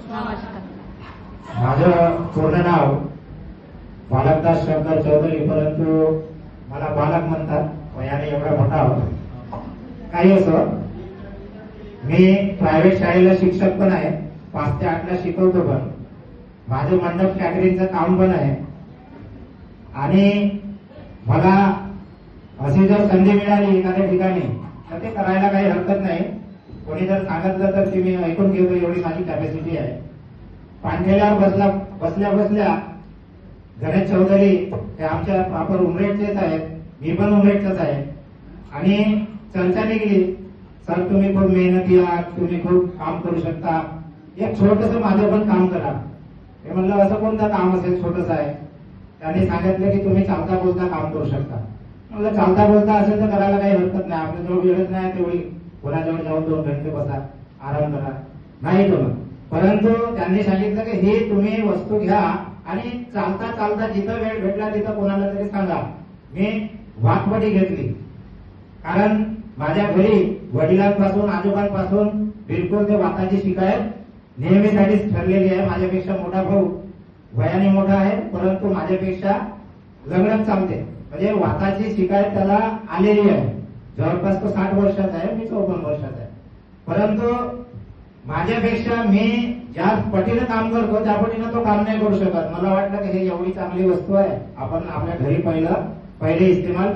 नमस्कार. माझं पूर्ण नाव बालकदास शंकर चौधरी, परंतु मला बालक म्हणतात. वयाने एवढा मोठा आहोत. काही असो, मी प्रायव्हेट शाळेला शिक्षक पण आहे. 5 ते 8 ला शिकवतो पण. माझं मंडप कॅटरिंगचं काम पण आहे. आणि मला अशी जर संधी मिळाली एखाद्या ठिकाणी तर ते करायला काही हरकत नाही. कोणी जर सांगितलं तर ती मी ऐकून घेतो, एवढी माझी कॅपॅसिटी आहे. पांढऱ्यावर बसल्या बसल्या गणेश चौधरी हे आमच्या प्रॉपर उमरेडचेच आहेत. मी पण उमरेडचाच आहे. आणि चर्चा निघली, सर तुम्ही खूप मेहनती आहात, तुम्ही खूप काम करू शकता, एक छोटस माझं पण काम करा. मी म्हणलं असं कोणतं काम असेल छोटस आहे. त्यांनी सांगितलं की तुम्ही चालता बोलता काम करू शकता. म्हणलं चालता बोलता असेल तर करायला काही हरकत नाही. आपल्याजवळ वेळच नाही तेवढी कोणाजवळ जाऊन 2 घंटे बसा, आराम करा, नाही जमत. परंतु त्यांनी सांगितलं की हे तुम्ही वस्तू घ्या आणि चालता चालता जिथं वेळ भेटला तिथं कोणाला तरी सांगा. मी वाघपटी घेतली, कारण माझ्या घरी वडिलांपासून आजोबांपासून बिलकुल ते वाताची शिकायत नेहमीसाठीच ठरलेली आहे. माझ्यापेक्षा मोठा भाऊ वयाने मोठा आहे, परंतु माझ्यापेक्षा लग्न चालते. म्हणजे वाताची शिकायत त्याला आलेली आहे. जवळपास तो 60 वर्षाचा आहे, मी 54 वर्षाचा आहे. परंतु माझ्यापेक्षा मी ज्या पटीनं काम करतो त्या पटीनं तो काम नाही करू शकत. मला वाटलं की हे एवढी चांगली वस्तू आहे, आपण आपल्या घरी पहिले इस्तेमाल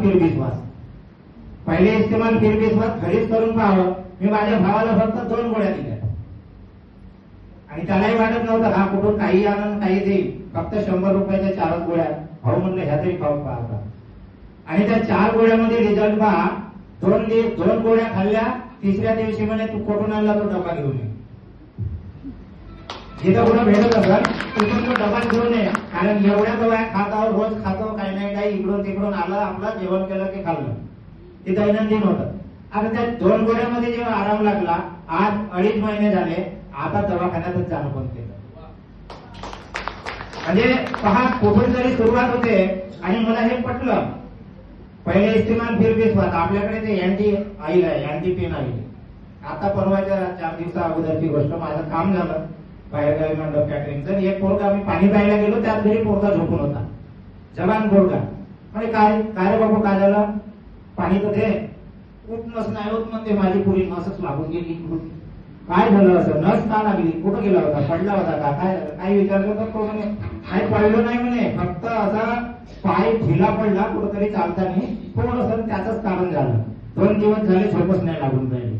फिर विश्वास घरीच करून पाहावं. मी माझ्या भावाला फक्त 2 गोळ्या दिल्या आणि त्यालाही वाटत नव्हतं हा कुठून काही आणून काही देईल. फक्त 100 रुपयाच्या 4 गोळ्या. भाऊ म्हणलं ह्या तरी खाऊन पाहता. आणि त्या 4 गोळ्यामध्ये रिझल्ट पहा. 2 गोळ्या खाल्ल्या, 3ऱ्या दिवशी म्हणे तू कुठून आणला तो डबा घेऊन ये. जिथं कुठं भेटत असेल तिथून तो डबा घेऊन ये. कारण एवढ्या गोळ्या खातो, रोज खातो, काही नाही काही इकडून तिकडून आलं, आपलं जेवण केलं की खाल्लं. ते दैनंदिन होतं. आता त्या 2 गोळ्यामध्ये जेव्हा आराम लागला, आज 2.5 महिने झाले, आता दवाखान्यातच जाणं बंद केलं. म्हणजे पहा कुठून तरी सुरुवात होते. आणि मला हे पटलं. पहिले इस्तेमाल फिर विश्वास. आपल्याकडे ते अँटी ऑइल आहे, अँटी पेन ऑइल. आता परवाच्या 4 दिवसा अगोदरची गोष्ट, माझं काम झालं बाहेरगावी मंडप कॅटरिंगचं. एक पोरगा, मी पाणी प्यायला गेलो, त्याच घरी पोरगा झोपून होता, जवान पोरगा. म्हणजे काय रे बाबू काय झालं, पाणी तर दे. उठणंच नाही होत म्हणते. माझी पुरी नसच लागून गेली. काय झालं असं, नस का लागली, कुठं गेला होता, पडला होता का, काय विचारलं तर तो म्हणे नाही पडलो नाही म्हणे, फक्त असा पाय ढिला पडला कुठंतरी चालताना, थोडंसं त्याचंच कारण झालं. 2 दिवस झाले झोपच नाही लागून राहिली.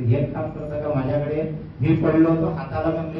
हे काम करता का माझ्याकडे. मी पडलो होतो, हाताला म्हणलं